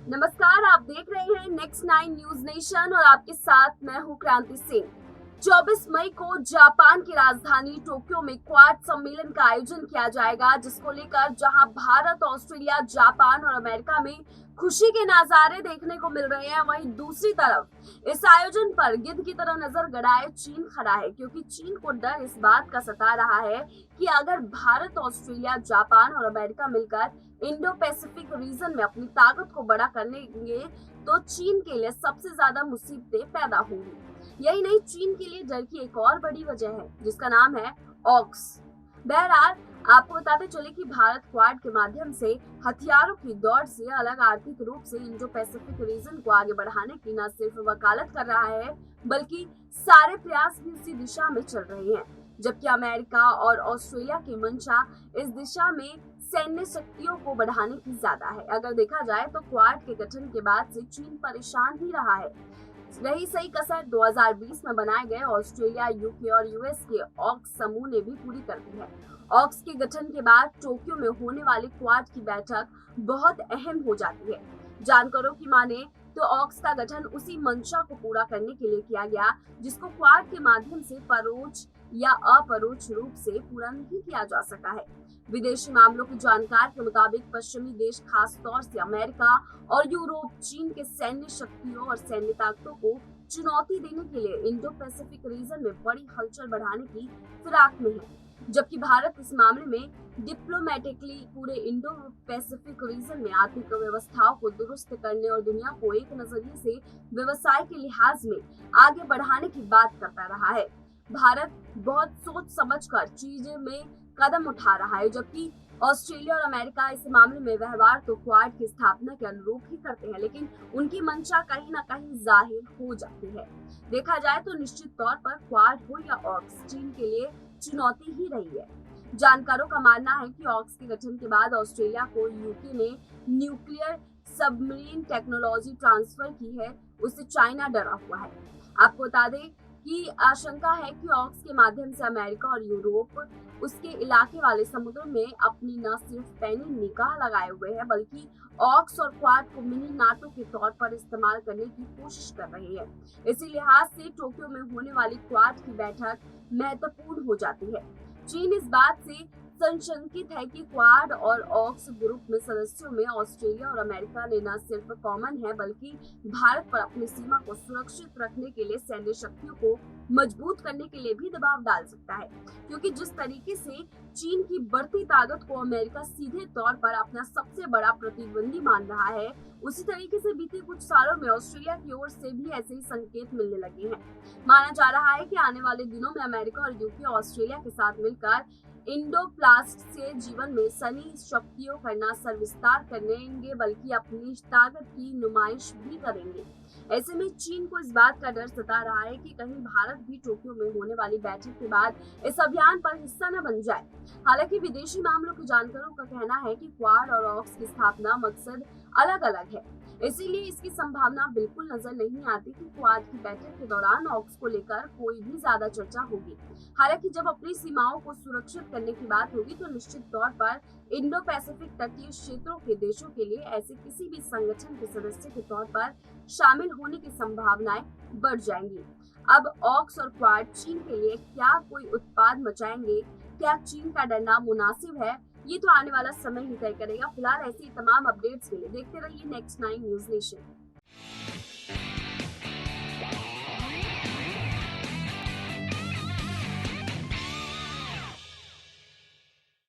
नमस्कार, आप देख रहे हैं नेक्स्ट 9 न्यूज नेशन और आपके साथ मैं हूं क्रांति सिंह। 24 मई को जापान की राजधानी टोक्यो में क्वाड सम्मेलन का आयोजन किया जाएगा, जिसको लेकर जहां भारत, ऑस्ट्रेलिया, जापान और अमेरिका में खुशी के नजारे देखने को मिल रहे हैं, वहीं दूसरी तरफ इस आयोजन पर गिद्ध की तरह नजर गड़ाए चीन खड़ा है, क्योंकि चीन को डर इस बात का सता रहा है कि अगर भारत, ऑस्ट्रेलिया, जापान और अमेरिका मिलकर इंडो पैसिफिक रीजन में अपनी ताकत को बड़ा करेंगे तो चीन के लिए सबसे ज्यादा मुसीबतें पैदा होंगी। यही नहीं, चीन के लिए डर की एक और बड़ी वजह है, जिसका नाम है ऑक्स। बहरहाल, आपको बताते चले कि भारत क्वाड के माध्यम से हथियारों की दौड़ से अलग आर्थिक रूप से इंडो पैसिफिक रीजन को आगे बढ़ाने की न सिर्फ वकालत कर रहा है, बल्कि सारे प्रयास भी उसी दिशा में चल रहे हैं। जबकि अमेरिका और ऑस्ट्रेलिया की मंशा इस दिशा में सैन्य शक्तियों को बढ़ाने की ज्यादा है। अगर देखा जाए तो क्वाड के गठन के बाद से चीन परेशान ही रहा है। रही सही कसर 2020 में बनाए गए ऑस्ट्रेलिया, यूके और यूएस के ऑक्स समूह ने भी पूरी कर दी है। ऑक्स के गठन के बाद टोक्यो में होने वाली क्वाड की बैठक बहुत अहम हो जाती है। जानकारों की माने तो ऑक्स का गठन उसी मंशा को पूरा करने के लिए किया गया, जिसको क्वाड के माध्यम से परोक्ष या अपरोक्ष रूप से पूरा नहीं किया जा सका है। विदेशी मामलों के जानकार के मुताबिक पश्चिमी देश, खास तौर से अमेरिका और यूरोप, चीन के सैन्य शक्तियों और सैन्य ताकतों को चुनौती देने के लिए इंडो पैसिफिक रीजन में बड़ी हलचल बढ़ाने की फिराक में है। जबकि भारत इस मामले में डिप्लोमेटिकली पूरे इंडो पैसिफिक रीजन में आर्थिक व्यवस्थाओं को दुरुस्त करने और दुनिया को एक नजरिए से व्यवसाय के लिहाज में आगे बढ़ाने की बात करता रहा है। भारत बहुत सोच समझकर चीजें में कदम उठा रहा है, जबकि ऑस्ट्रेलिया और अमेरिका इस मामले में व्यवहार तो क्वाड की स्थापना के अनुरूप ही करते हैं, लेकिन उनकी मंशा कहीं ना कहीं जाहिर हो जाती है। देखा जाए तो निश्चित तौर पर क्वाड हो या ऑक्स, चीन के लिए चुनौती ही रही है। जानकारों का मानना है कि ऑक्स के गठन के बाद ऑस्ट्रेलिया को यूके ने न्यूक्लियर सबमरीन टेक्नोलॉजी ट्रांसफर की है, उससे चाइना डरा हुआ है। आपको बता दें की आशंका है कि ऑक्स के माध्यम से अमेरिका और यूरोप उसके इलाके वाले समुद्र में अपनी न सिर्फ पैनी निगाह लगाए हुए हैं, बल्कि ऑक्स और क्वाड को मिनी नाटो के तौर पर इस्तेमाल करने की कोशिश कर रहे हैं। इसी लिहाज से टोक्यो में होने वाली क्वाड की बैठक महत्वपूर्ण हो जाती है। चीन इस बात से संशंकित है कि क्वाड और ऑक्स ग्रुप में सदस्यों में ऑस्ट्रेलिया और अमेरिका ने न सिर्फ कॉमन है, बल्कि भारत पर अपनी सीमा को सुरक्षित रखने के लिए सैन्य शक्तियों को मजबूत करने के लिए भी दबाव डाल सकता है, क्योंकि जिस तरीके से चीन की बढ़ती ताकत को अमेरिका सीधे तौर पर अपना सबसे बड़ा प्रतिद्वंदी मान रहा है, उसी तरीके से बीते कुछ सालों में ऑस्ट्रेलिया की ओर से भी ऐसे ही संकेत मिलने लगे हैं। माना जा रहा है कि आने वाले दिनों में अमेरिका और यूके ऑस्ट्रेलिया के साथ मिलकर इंडोप्लास्ट से जीवन में सनी शक्तियों का न सिर्फ विस्तार करेंगे, बल्कि अपनी ताकत की नुमाइश भी करेंगे। ऐसे में चीन को इस बात का डर सता रहा है कि कहीं भारत भी टोक्यो में होने वाली बैठक के बाद इस अभियान पर हिस्सा न बन जाए। हालांकि विदेशी मामलों के जानकारों का कहना है कि क्वाड और ऑक्स की स्थापना मकसद अलग अलग है, इसीलिए इसकी संभावना बिल्कुल नजर नहीं आती कि क्वाड की बैठक के दौरान ऑक्स को लेकर कोई भी ज्यादा चर्चा होगी। हालांकि जब अपनी सीमाओं को सुरक्षित करने की बात होगी तो निश्चित तौर पर इंडो पैसिफिक तटीय क्षेत्रों के देशों के लिए ऐसे किसी भी संगठन के सदस्य के तौर पर शामिल होने की संभावनाएं बढ़ जाएंगी। अब ऑक्स और क्वाड चीन के लिए क्या कोई उत्पाद मचाएंगे? क्या चीन का डरना मुनासिब है? ये तो आने वाला समय ही तय करेगा। फिलहाल ऐसी तमाम अपडेट्स के लिए देखते रहिए नेक्स्ट 9 न्यूज नेशन।